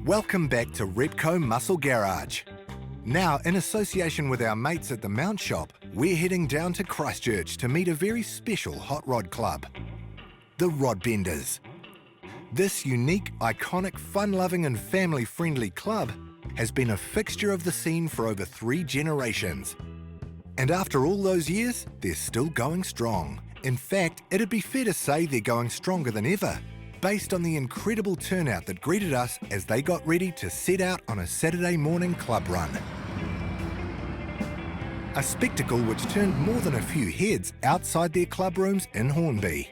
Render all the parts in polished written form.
Welcome back to Repco Muscle Garage. Now, in association with our mates at the Mount Shop, we're heading down to Christchurch to meet a very special hot rod club, the Rod Benders. This unique, iconic, fun-loving and family-friendly club has been a fixture of the scene for over 3 generations. And after all those years, they're still going strong. In fact, it'd be fair to say they're going stronger than ever, based on the incredible turnout that greeted us as they got ready to set out on a Saturday morning club run. A spectacle which turned more than a few heads outside their club rooms in Hornby.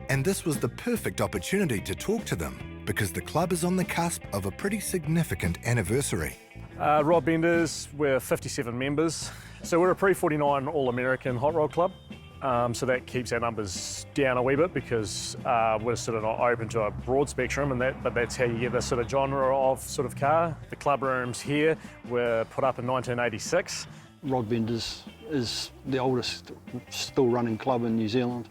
And this was the perfect opportunity to talk to them, because the club is on the cusp of a pretty significant anniversary. Rod Benders, we're 57 members. So we're a pre-49 All-American hot rod club. So that keeps our numbers down a wee bit because we're sort of not open to a broad spectrum, but that's how you get this sort of genre of sort of car. The club rooms here were put up in 1986. Rod Benders is the oldest still running club in New Zealand.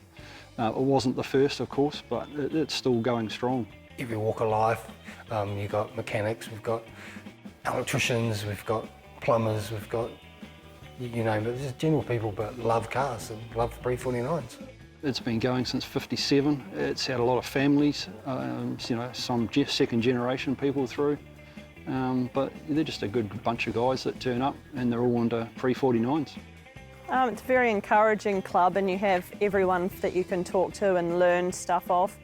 It wasn't the first, of course, but it's still going strong. Every walk of life, you've got mechanics, we've got electricians, we've got plumbers, we've got, you name it, just general people but love cars and love pre-49s. It's been going since '57. It's had a lot of families, you know, some second generation people through. But they're just a good bunch of guys that turn up and they're all into pre-49s. It's a very encouraging club and you have everyone that you can talk to and learn stuff off.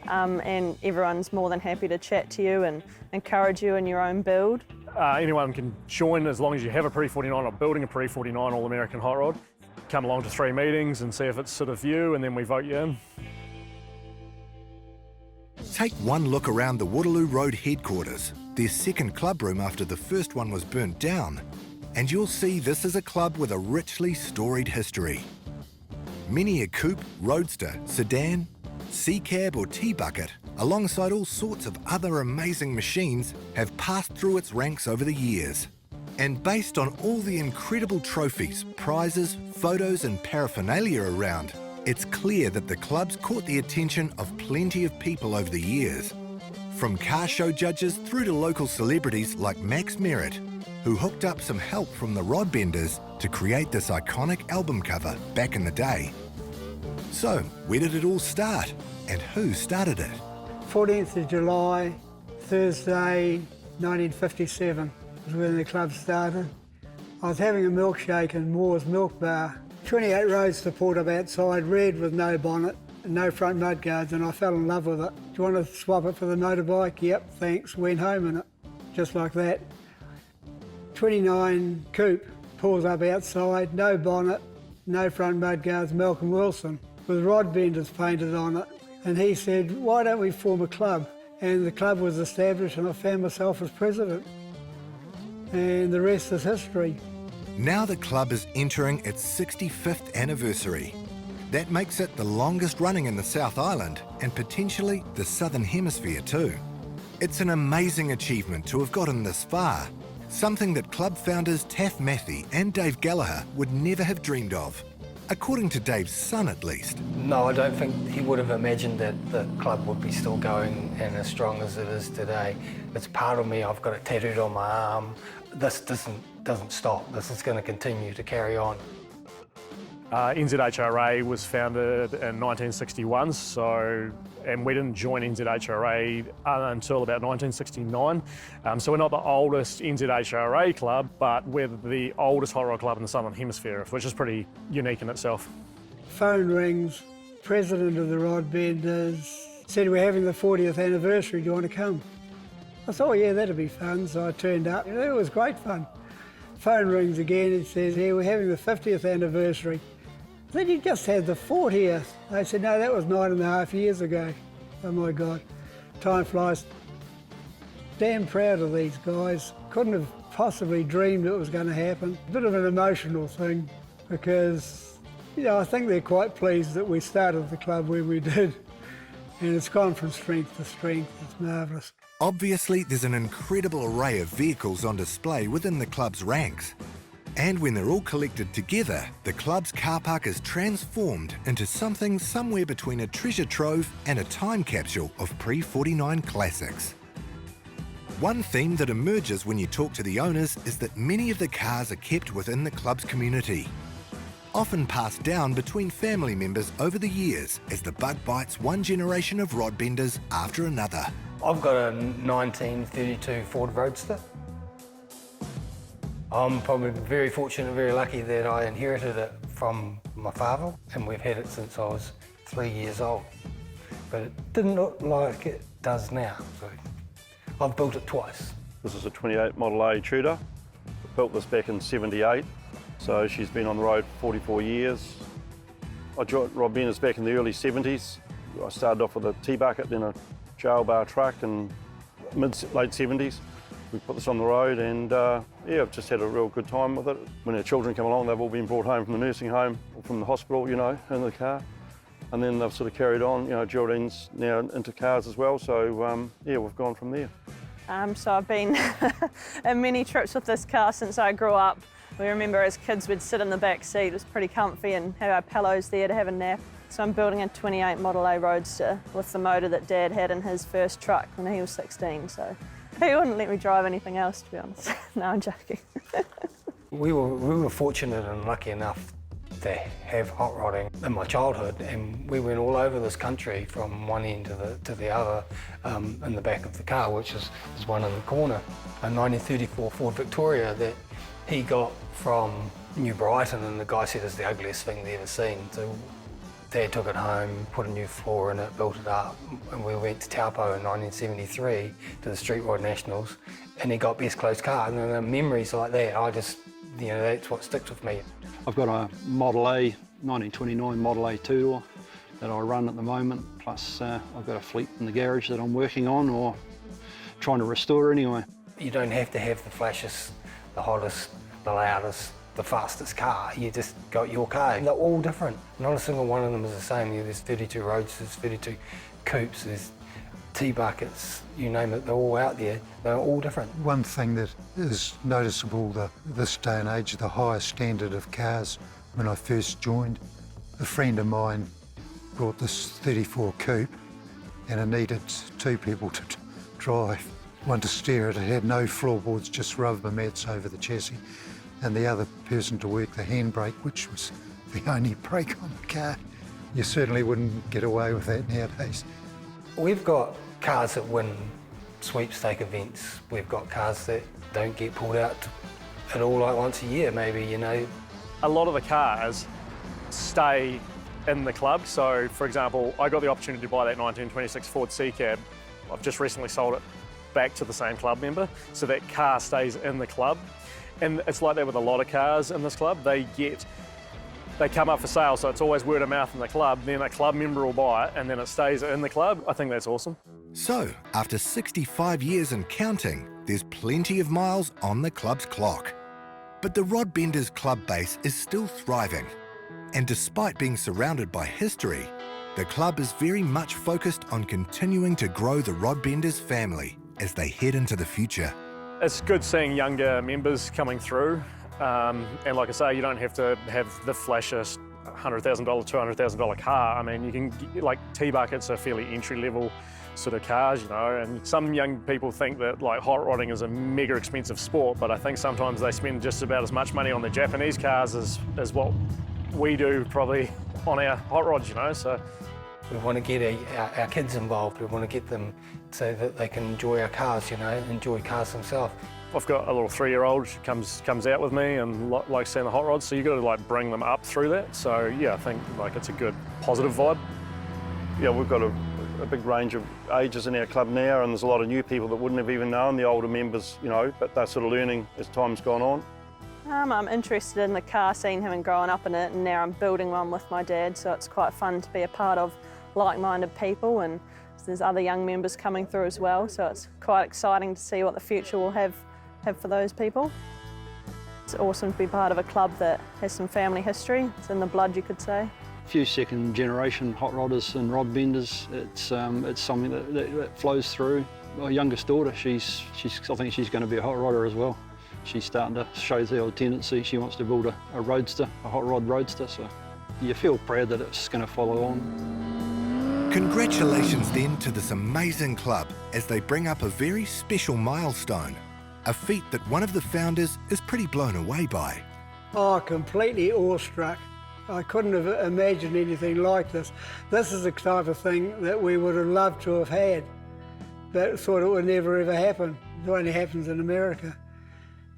And everyone's more than happy to chat to you and encourage you in your own build. Anyone can join as long as you have a pre-49 or building a pre-49 All-American hot rod. Come along to 3 meetings and see if it's sort of you, and then we vote you in. Take one look around the Waterloo Road headquarters, their second club room after the first one was burnt down, and you'll see this is a club with a richly storied history. Many a coupe, roadster, sedan, sea cab or T-bucket, alongside all sorts of other amazing machines, have passed through its ranks over the years. And based on all the incredible trophies, prizes, photos and paraphernalia around, it's clear that the club's caught the attention of plenty of people over the years. From car show judges through to local celebrities like Max Merritt, who hooked up some help from the Rod Benders to create this iconic album cover back in the day. So, where did it all start? And who started it? 14th of July, Thursday, 1957 was when the club started. I was having a milkshake in Moore's Milk Bar. 28 roads to port up outside, red with no bonnet and no front mudguards, and I fell in love with it. Do you want to swap it for the motorbike? Yep, thanks. Went home in it, just like that. 29 coupe pulls up outside, no bonnet, no front mudguards, Malcolm Wilson, with Rod Benders painted on it. And he said, why don't we form a club? And the club was established and I found myself as president. And the rest is history. Now the club is entering its 65th anniversary. That makes it the longest running in the South Island and potentially the Southern Hemisphere too. It's an amazing achievement to have gotten this far, something that club founders Taff Matthew and Dave Gallagher would never have dreamed of. According to Dave's son, at least. No, I don't think he would have imagined that the club would be still going and as strong as it is today. It's part of me. I've got it tattooed on my arm. This doesn't stop. This is going to continue to carry on. NZHRA was founded in 1961, and we didn't join NZHRA until about 1969. So we're not the oldest NZHRA club, but we're the oldest hot rod club in the Southern Hemisphere, which is pretty unique in itself. Phone rings, president of the Rod Benders said, we're having the 40th anniversary, do you want to come? I thought, yeah, that'd be fun, so I turned up. It was great fun. Phone rings again, it says, yeah, we're having the 50th anniversary. Then you just had the 40th. They said, no, that was 9.5 years ago. Oh my God, time flies. Damn proud of these guys. Couldn't have possibly dreamed it was going to happen. A bit of an emotional thing because, you know, I think they're quite pleased that we started the club where we did. And it's gone from strength to strength. It's marvellous. Obviously, there's an incredible array of vehicles on display within the club's ranks. And when they're all collected together, the club's car park is transformed into something somewhere between a treasure trove and a time capsule of pre-49 classics. One theme that emerges when you talk to the owners is that many of the cars are kept within the club's community, often passed down between family members over the years as the bug bites one generation of rod benders after another. I've got a 1932 Ford Roadster. I'm probably very fortunate, very lucky that I inherited it from my father, and we've had it since I was 3 years old. But it didn't look like it does now, so I've built it twice. This is a 28 Model A Tudor. I built this back in '78, so she's been on the road for 44 years. I joined rod benders back in the early '70s. I started off with a T-bucket, then a jail bar truck in late '70s. We put this on the road and yeah, I've just had a real good time with it. When our children come along, they've all been brought home from the nursing home or from the hospital, you know, in the car. And then they've sort of carried on, you know, Geraldine's now into cars as well, so yeah, we've gone from there. So I've been on many trips with this car since I grew up. We remember as kids we'd sit in the back seat, it was pretty comfy, and have our pillows there to have a nap. So I'm building a 28 Model A Roadster with the motor that Dad had in his first truck when he was 16, so he wouldn't let me drive anything else, to be honest. No, I'm joking. We were fortunate and lucky enough to have hot rodding in my childhood, and we went all over this country from one end to the other in the back of the car, which is one in the corner. A 1934 Ford Victoria that he got from New Brighton, and the guy said it's the ugliest thing they'd ever seen. So Dad took it home, put a new floor in it, built it up, and we went to Taupo in 1973 to the Street Rod Nationals, and he got Best Closed Car. And the memories like that, I just, you know, that's what sticks with me. I've got a Model A, 1929 Model A two-door that I run at the moment, plus I've got a fleet in the garage that I'm working on or trying to restore anyway. You don't have to have the flashiest, the hottest, the loudest, the fastest car. You just got your car. They're all different. Not a single one of them is the same. There's 32 Roadsters, 32 Coupes, there's T-buckets, you name it, they're all out there. They're all different. One thing that is noticeable this day and age, the higher standard of cars. When I first joined, a friend of mine brought this 34 Coupe and it needed two people to drive. One to steer it, it had no floorboards, just rubber mats over the chassis, and the other person to work the handbrake, which was the only brake on the car. You certainly wouldn't get away with that nowadays. We've got cars that win sweepstake events. We've got cars that don't get pulled out at all, like once a year maybe, you know. A lot of the cars stay in the club. So, for example, I got the opportunity to buy that 1926 Ford C-Cab. I've just recently sold it back to the same club member. So that car stays in the club. And it's like that with a lot of cars in this club. They come up for sale, so it's always word of mouth in the club. Then a club member will buy it, and then it stays in the club. I think that's awesome. So, after 65 years and counting, there's plenty of miles on the club's clock. But the Rod Benders club base is still thriving. And despite being surrounded by history, the club is very much focused on continuing to grow the Rod Benders family as they head into the future. It's good seeing younger members coming through. And like I say, you don't have to have the flashiest $100,000, $200,000 car. I mean, you can get, like, T-buckets are fairly entry-level sort of cars, you know, and some young people think that like hot rodding is a mega expensive sport, but I think sometimes they spend just about as much money on the Japanese cars as what we do probably on our hot rods, you know, so. We want to get our kids involved. We want to get them so that they can enjoy our cars, you know, enjoy cars themselves. I've got a little 3-year-old who comes out with me and likes seeing the hot rods, so you've got to like bring them up through that. So yeah, I think like it's a good positive vibe. Yeah, we've got a big range of ages in our club now, and there's a lot of new people that wouldn't have even known the older members, you know, but they're sort of learning as time's gone on. I'm interested in the car scene, having grown up in it, and now I'm building one with my dad, so it's quite fun to be a part of like-minded people, and there's other young members coming through as well, so it's quite exciting to see what the future will have for those people. It's awesome to be part of a club that has some family history. It's in the blood, you could say. A few second-generation hot rodders and rod benders. It's something that flows through. My youngest daughter, I think she's going to be a hot rodder as well. She's starting to show the old tendency. She wants to build a roadster, a hot rod roadster, so you feel proud that it's going to follow on. Congratulations then to this amazing club as they bring up a very special milestone, a feat that one of the founders is pretty blown away by. Oh, completely awestruck. I couldn't have imagined anything like this. This is the type of thing that we would have loved to have had, but thought it would never ever happen. It only happens in America.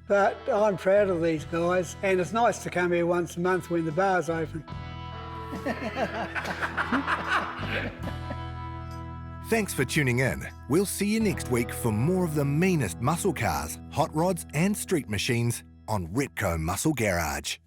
But I'm proud of these guys, and it's nice to come here once a month when the bar's open. Thanks for tuning in. We'll see you next week for more of the meanest muscle cars, hot rods and street machines on Repco Muscle Garage.